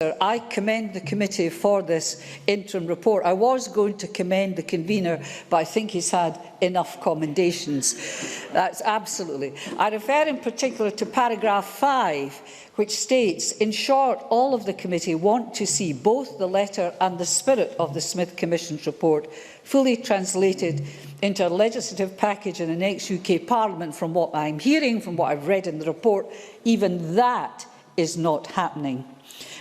I commend the committee for this interim report. I was going to commend the convener, but I think he's had enough commendations. That's absolutely. I refer in particular to paragraph 5, which states, in short, all of the committee want to see both the letter and the spirit of the Smith Commission's report fully translated into a legislative package in the next UK Parliament. From what I'm hearing, from what I've read in the report, even that is not happening.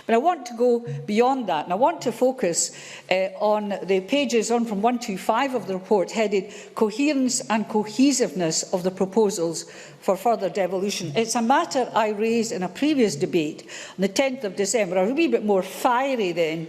But I want to go beyond that, and I want to focus on the pages on from 125 of the report headed Coherence and Cohesiveness of the Proposals for Further Devolution. It's a matter I raised in a previous debate on the 10th of December. I was a wee bit more fiery then,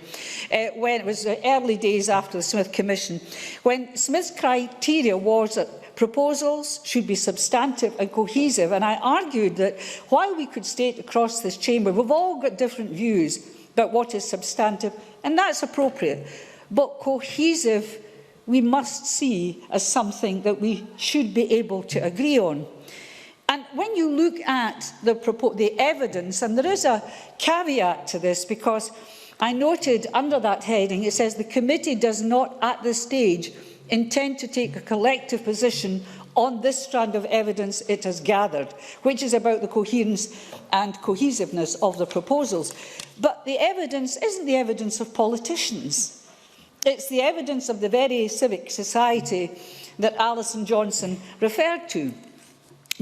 when it was the early days after the Smith Commission, when Smith's criteria was that proposals should be substantive and cohesive, and I argued that while we could state across this chamber we've all got different views about what is substantive, and that's appropriate, but cohesive we must see as something that we should be able to agree on. And when you look at the evidence, and there is a caveat to this, because I noted under that heading it says the committee does not at this stage intend to take a collective position on this strand of evidence it has gathered, which is about the coherence and cohesiveness of the proposals. But the evidence isn't the evidence of politicians. It's the evidence of the very civic society that Alison Johnson referred to.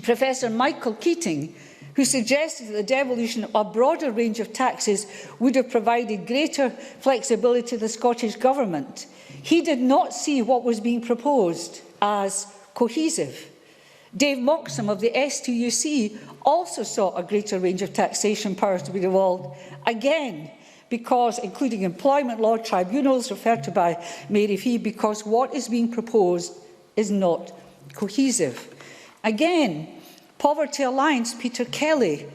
Professor Michael Keating, who suggested that the devolution of a broader range of taxes would have provided greater flexibility to the Scottish Government. He did not see what was being proposed as cohesive. Dave Moxham of the STUC also saw a greater range of taxation powers to be devolved, again, because, including employment law tribunals referred to by Mary Fee, because what is being proposed is not cohesive. Again, Poverty Alliance Peter Kelly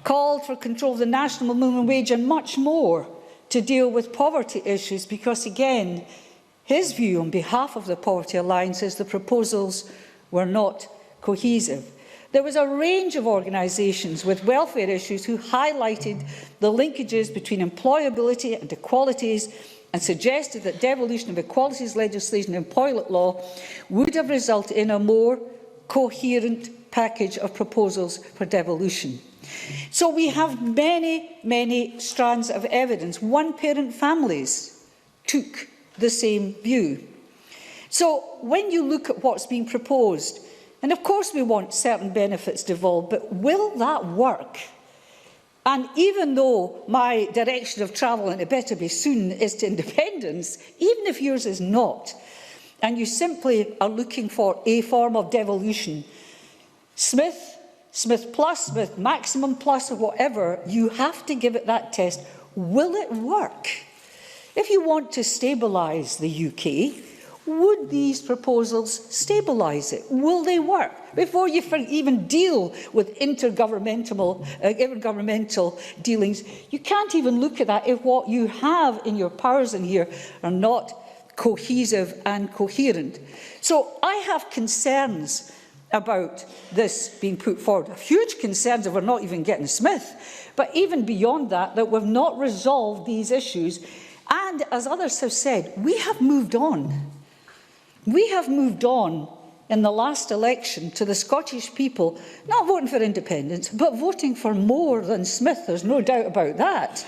called for control of the national minimum wage and much more to deal with poverty issues, because, again, his view on behalf of the Poverty Alliance is the proposals were not cohesive. There was a range of organisations with welfare issues who highlighted the linkages between employability and equalities and suggested that devolution of equalities legislation and employment law would have resulted in a more coherent package of proposals for devolution. So we have many strands of evidence. One-parent families took the same view. So when you look at what's being proposed, and of course we want certain benefits devolved, but will that work? And even though my direction of travel, and it better be soon, is to independence, even if yours is not, and you simply are looking for a form of devolution, Smith Plus, Smith Maximum Plus, or whatever, you have to give it that test. Will it work? If you want to stabilise the UK, would these proposals stabilise it? Will they work? Before you even deal with intergovernmental dealings, you can't even look at that if what you have in your powers in here are not cohesive and coherent. So I have concerns about this being put forward. Huge concerns if we're not even getting Smith. But even beyond that, that we've not resolved these issues. And as others have said, we have moved on. We have moved on in the last election to the Scottish people not voting for independence, but voting for more than Smith. There's no doubt about that.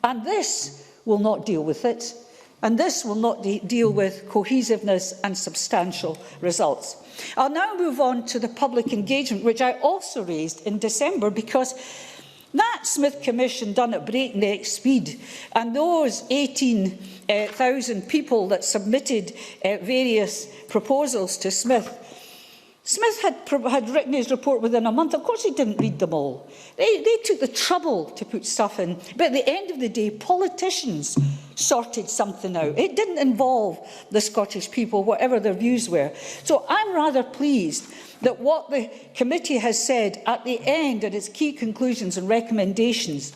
And this will not deal with it. And this will not deal with cohesiveness and substantial results. I'll now move on to the public engagement, which I also raised in December, because that Smith Commission done at breakneck speed, and those 18,000 people that submitted various proposals to Smith, Smith had written his report within a month. Of course he didn't read them all. They took the trouble to put stuff in. But at the end of the day, politicians sorted something out. It didn't involve the Scottish people, whatever their views were. So I'm rather pleased that what the committee has said at the end at its key conclusions and recommendations,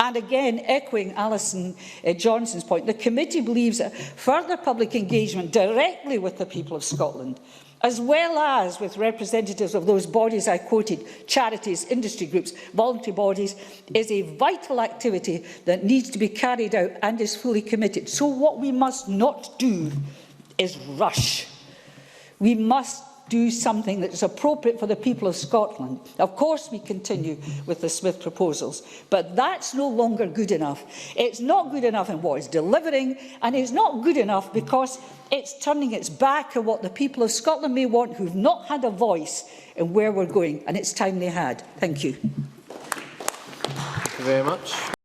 and again echoing Alison Johnson's point, the committee believes that further public engagement directly with the people of Scotland as well as with representatives of those bodies I quoted, charities, industry groups, voluntary bodies, is a vital activity that needs to be carried out and is fully committed. So what we must not do is rush. We must do something that is appropriate for the people of Scotland. Of course we continue with the Smith proposals, but that's no longer good enough. It's not good enough in what it's delivering, and it's not good enough because it's turning its back on what the people of Scotland may want, who've not had a voice in where we're going, and it's time they had. Thank you. Thank you very much.